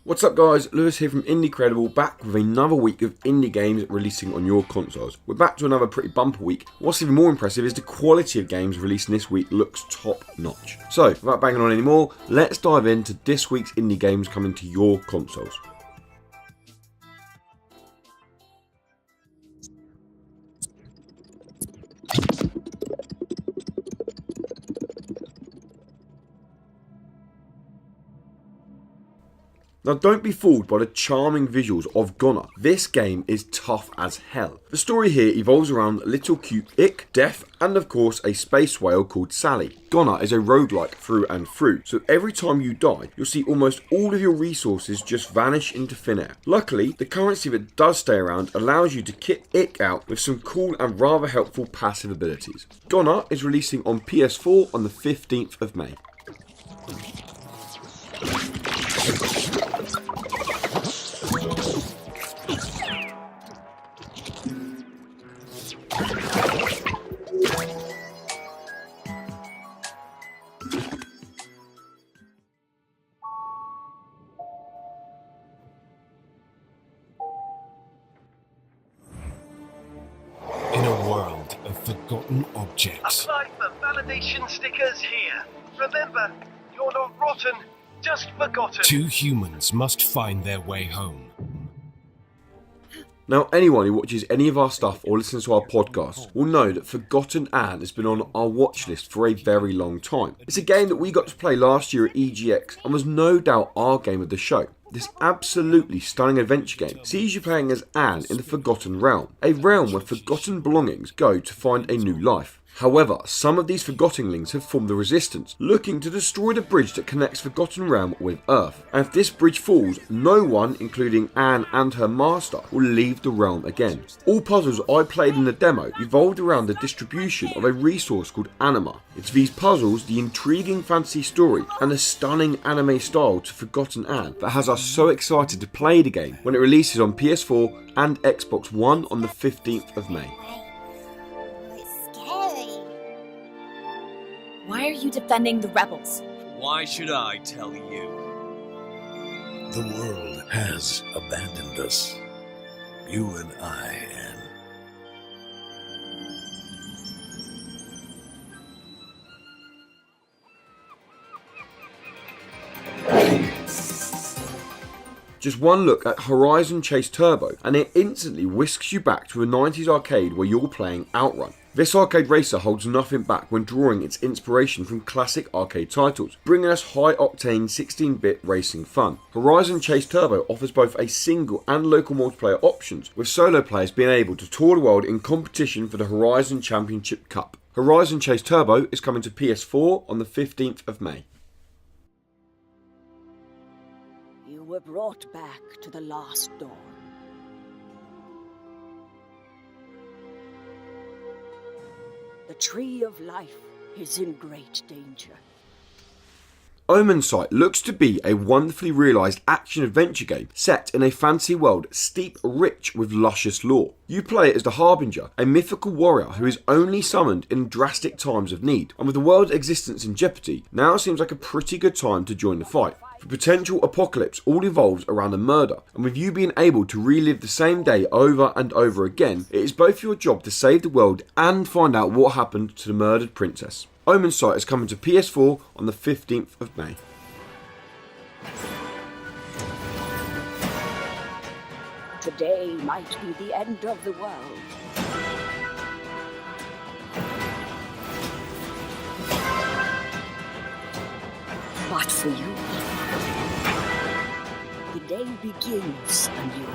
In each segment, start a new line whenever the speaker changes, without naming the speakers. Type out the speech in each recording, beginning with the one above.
What's up guys, Lewis here from Indie back with another week of indie games releasing on your consoles. We're back to another pretty bumper week. What's even more impressive is the quality of games releasing this week looks top notch. So, without banging on anymore, let's dive into this week's indie games coming to your consoles. Now don't be fooled by the charming visuals of GoNNER. This game is tough as hell. The story here evolves around little cute Ick, Death, and of course a space whale called Sally. GoNNER is a roguelike through and through, so every time you die, you'll see almost all of your resources just vanish into thin air. Luckily, the currency that does stay around allows you to kit Ick out with some cool and rather helpful passive abilities. GoNNER is releasing on PS4 on the 15th of May.
In a world of forgotten objects.
Apply for validation stickers here. Remember, you're not rotten, just forgotten.
Two humans must find their way home.
Now anyone who watches any of our stuff or listens to our podcasts will know that Forgotten Anne has been on our watch list for a very long time. It's a game that we got to play last year at EGX and was no doubt our game of the show. This absolutely stunning adventure game sees you playing as Anne in the Forgotten Realm, a realm where forgotten belongings go to find a new life. However, some of these Forgottenlings have formed the Resistance, looking to destroy the bridge that connects Forgotten Realm with Earth. And if this bridge falls, no one, including Anne and her master, will leave the realm again. All puzzles I played in the demo evolved around the distribution of a resource called Anima. It's these puzzles, the intriguing fantasy story, and the stunning anime style to Forgotten Anne that has us so excited to play the game when it releases on PS4 and Xbox One on the 15th of May.
Why are you defending the rebels?
Why should I tell you?
The world has abandoned us. You and I, Anne.
Just one look at Horizon Chase Turbo and it instantly whisks you back to a 90s arcade where you're playing Outrun. This arcade racer holds nothing back when drawing its inspiration from classic arcade titles, bringing us high-octane 16-bit racing fun. Horizon Chase Turbo offers both a single and local multiplayer options, with solo players being able to tour the world in competition for the Horizon Championship Cup. Horizon Chase Turbo is coming to PS4 on the 15th of May.
You were brought back to the last dawn. The Tree of Life is in great danger.
Omen Site looks to be a wonderfully realised action-adventure game set in a fantasy world steep rich with luscious lore. You play as the Harbinger, a mythical warrior who is only summoned in drastic times of need, and with the world's existence in jeopardy, now seems like a pretty good time to join the fight. The potential apocalypse all evolves around a murder, and with you being able to relive the same day over and over again, it is both your job to save the world and find out what happened to the murdered princess. Omen Site is coming to PS4 on the 15th of May.
Today might be the end of the world. But for you, the day begins anew.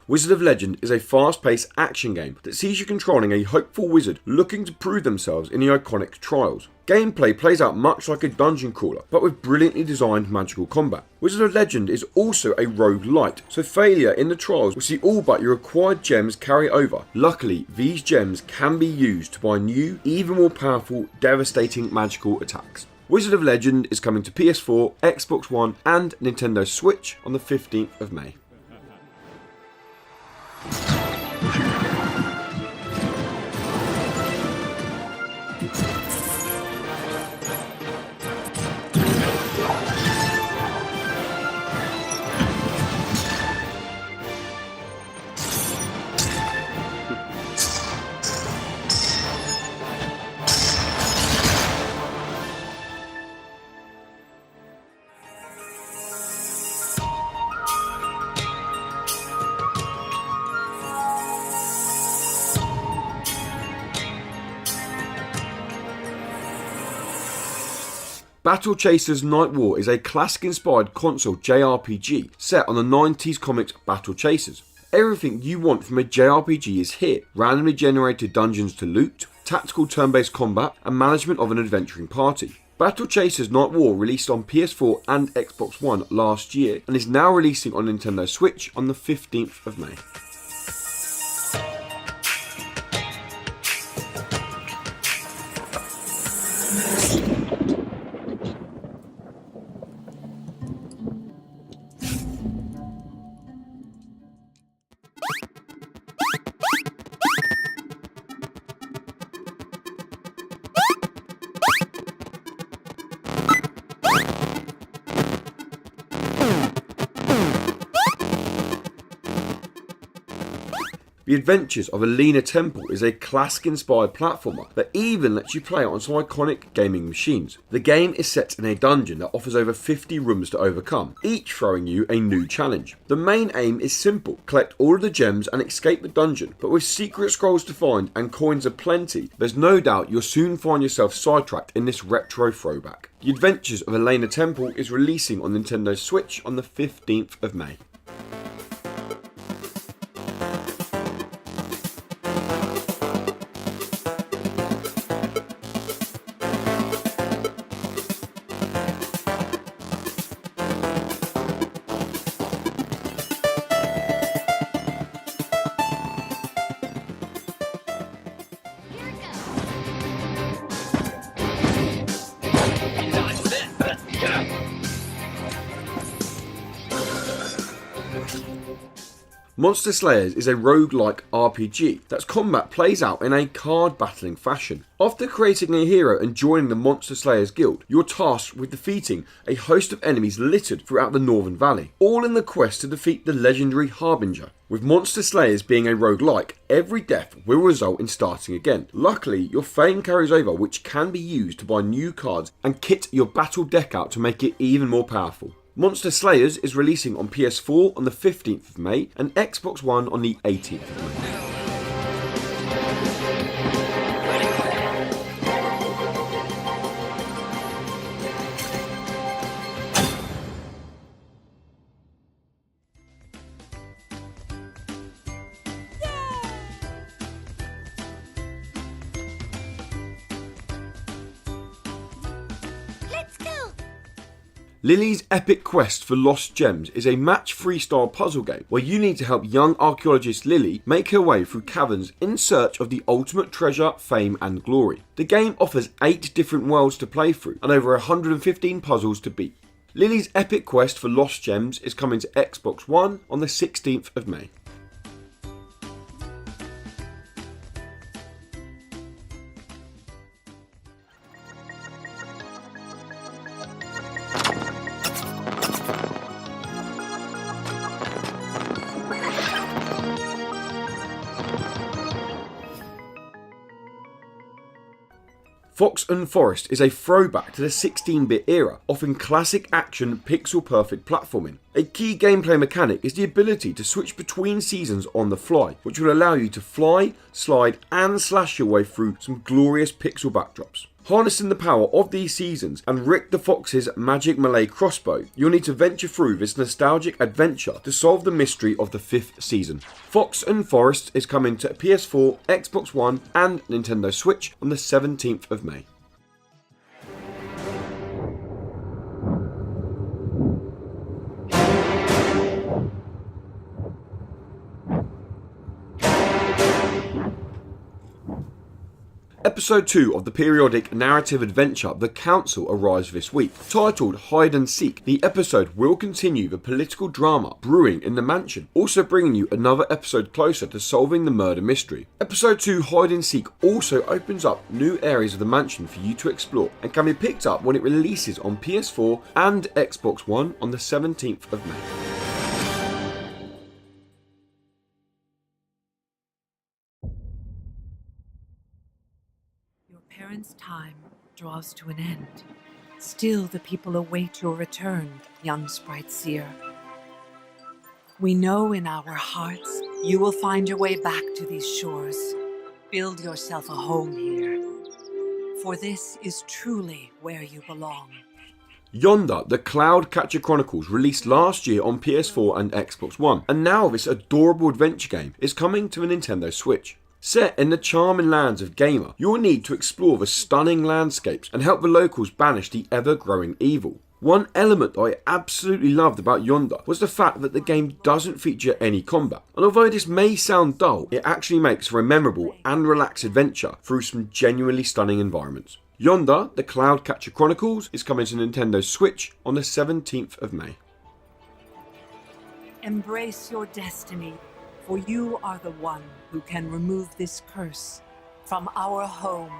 Wizard of Legend is a fast-paced action game that sees you controlling a hopeful wizard looking to prove themselves in the iconic trials. Gameplay plays out much like a dungeon crawler, but with brilliantly designed magical combat. Wizard of Legend is also a roguelite, so failure in the trials will see all but your acquired gems carry over. Luckily, these gems can be used to buy new, even more powerful, devastating magical attacks. Wizard of Legend is coming to PS4, Xbox One and Nintendo Switch on the 15th of May. BattleChasers Nightwar is a classic-inspired console JRPG set on the 90s comics BattleChasers. Everything you want from a JRPG is here: randomly generated dungeons to loot, tactical turn-based combat, and management of an adventuring party. BattleChasers Nightwar released on PS4 and Xbox One last year and is now releasing on Nintendo Switch on the 15th of May. The Adventures of Elena Temple is a classic-inspired platformer that even lets you play it on some iconic gaming machines. The game is set in a dungeon that offers over 50 rooms to overcome, each throwing you a new challenge. The main aim is simple: collect all of the gems and escape the dungeon, but with secret scrolls to find and coins aplenty, there's no doubt you'll soon find yourself sidetracked in this retro throwback. The Adventures of Elena Temple is releasing on Nintendo Switch on the 15th of May. Monster Slayers is a roguelike RPG that's combat plays out in a card battling fashion. After creating a hero and joining the Monster Slayers guild, you're tasked with defeating a host of enemies littered throughout the Northern Valley, all in the quest to defeat the legendary Harbinger. With Monster Slayers being a roguelike, every death will result in starting again. Luckily, your fame carries over, which can be used to buy new cards and kit your battle deck out to make it even more powerful. Monster Slayers is releasing on PS4 on the 15th of May and Xbox One on the 18th of May. Lily's Epic Quest for Lost Gems is a match-free style puzzle game where you need to help young archaeologist Lily make her way through caverns in search of the ultimate treasure, fame and glory. The game offers 8 different worlds to play through and over 115 puzzles to beat. Lily's Epic Quest for Lost Gems is coming to Xbox One on the 16th of May. Foxman Forest is a throwback to the 16-bit era, offering classic action pixel-perfect platforming. A key gameplay mechanic is the ability to switch between seasons on the fly, which will allow you to fly, slide and slash your way through some glorious pixel backdrops. Harnessing the power of these seasons and Rick the Fox's magic melee crossbow, you'll need to venture through this nostalgic adventure to solve the mystery of the 5th season. Foxman Forest is coming to PS4, Xbox One and Nintendo Switch on the 17th of May. Episode 2 of the periodic narrative adventure The Council arrives this week. Titled Hide and Seek, the episode will continue the political drama brewing in the mansion, also bringing you another episode closer to solving the murder mystery. Episode 2 Hide and Seek also opens up new areas of the mansion for you to explore and can be picked up when it releases on PS4 and Xbox One on the 17th of May.
Parents' time draws to an end. Still the people await your return, young sprite seer. We know in our hearts you will find your way back to these shores. Build yourself a home here, for this is truly where you belong.
Yonder, the Cloudcatcher Chronicles, released last year on PS4 and Xbox One, and now this adorable adventure game is coming to a Nintendo Switch. Set in the charming lands of Gamer, you'll need to explore the stunning landscapes and help the locals banish the ever-growing evil. One element I absolutely loved about Yonder was the fact that the game doesn't feature any combat, and although this may sound dull, it actually makes for a memorable and relaxed adventure through some genuinely stunning environments. Yonder, the Cloudcatcher Chronicles, is coming to Nintendo Switch on the 17th of May.
Embrace your destiny, for you are the one who can remove this curse from our home.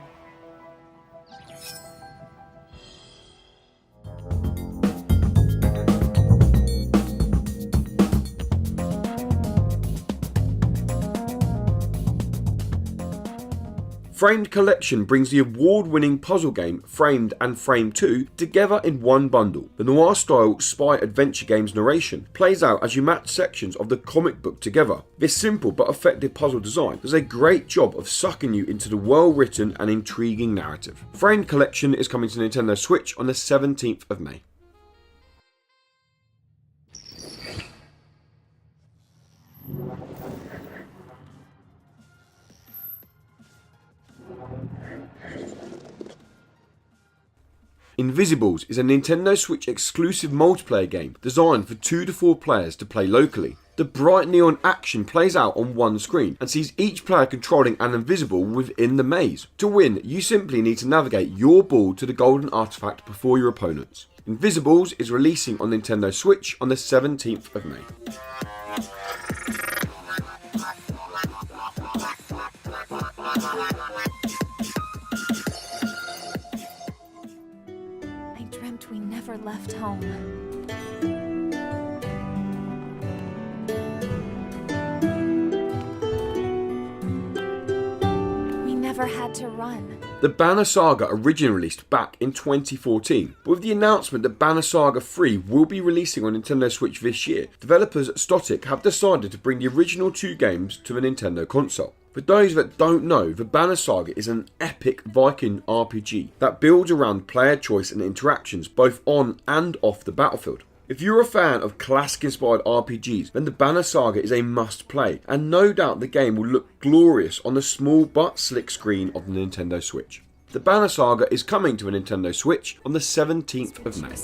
Framed Collection brings the award-winning puzzle game Framed and Frame 2 together in one bundle. The noir-style spy adventure game's narration plays out as you match sections of the comic book together. This simple but effective puzzle design does a great job of sucking you into the well-written and intriguing narrative. Framed Collection is coming to Nintendo Switch on the 17th of May. Invisiballs is a Nintendo Switch exclusive multiplayer game designed for 2 to 4 players to play locally. The bright neon action plays out on one screen and sees each player controlling an invisible within the maze. To win, you simply need to navigate your ball to the golden artifact before your opponents. Invisiballs is releasing on Nintendo Switch on the 17th of May.
We never left home. We never had to run.
The Banner Saga originally released back in 2014, but with the announcement that Banner Saga 3 will be releasing on Nintendo Switch this year, developers Stotic have decided to bring the original 2 games to the Nintendo console. For those that don't know, the Banner Saga is an epic Viking RPG that builds around player choice and interactions both on and off the battlefield. If you're a fan of classic inspired RPGs, then the Banner Saga is a must play, and no doubt the game will look glorious on the small but slick screen of the Nintendo Switch. The Banner Saga is coming to a Nintendo Switch on the 17th of May.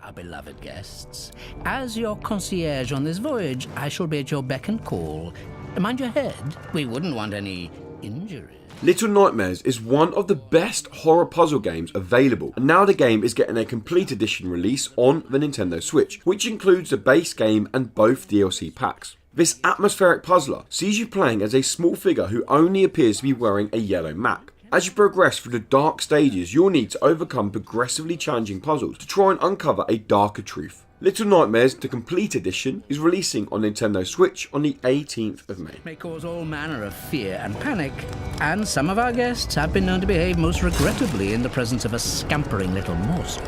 Our beloved guests. As your concierge on this voyage, I shall be at your beck and call. Mind your head, we wouldn't want any injuries.
Little Nightmares is one of the best horror puzzle games available, and now the game is getting a complete edition release on the Nintendo Switch, which includes the base game and both DLC packs. This atmospheric puzzler sees you playing as a small figure who only appears to be wearing a yellow mac. As you progress through the dark stages, you'll need to overcome progressively challenging puzzles to try and uncover a darker truth. Little Nightmares, the complete edition, is releasing on Nintendo Switch on the 18th of May.
May cause all manner of fear and panic, and some of our guests have been known to behave most regrettably in the presence of a scampering little morsel.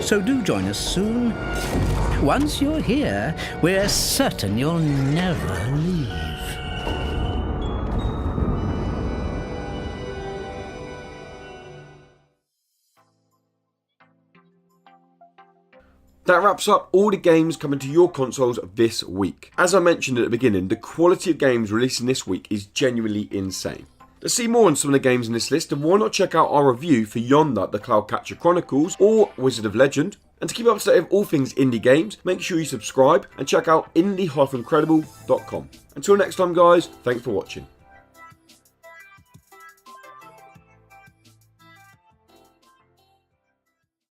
So do join us soon. Once you're here, we're certain you'll never leave.
That wraps up all the games coming to your consoles this week. As I mentioned at the beginning, the quality of games releasing this week is genuinely insane. To see more on some of the games in this list, then why not check out our review for Yonder, the Cloudcatcher Chronicles, or Wizard of Legend, And to keep up to date with all things indie games, make sure you subscribe and check out indie-incredible.com. Until next time guys, thanks for watching.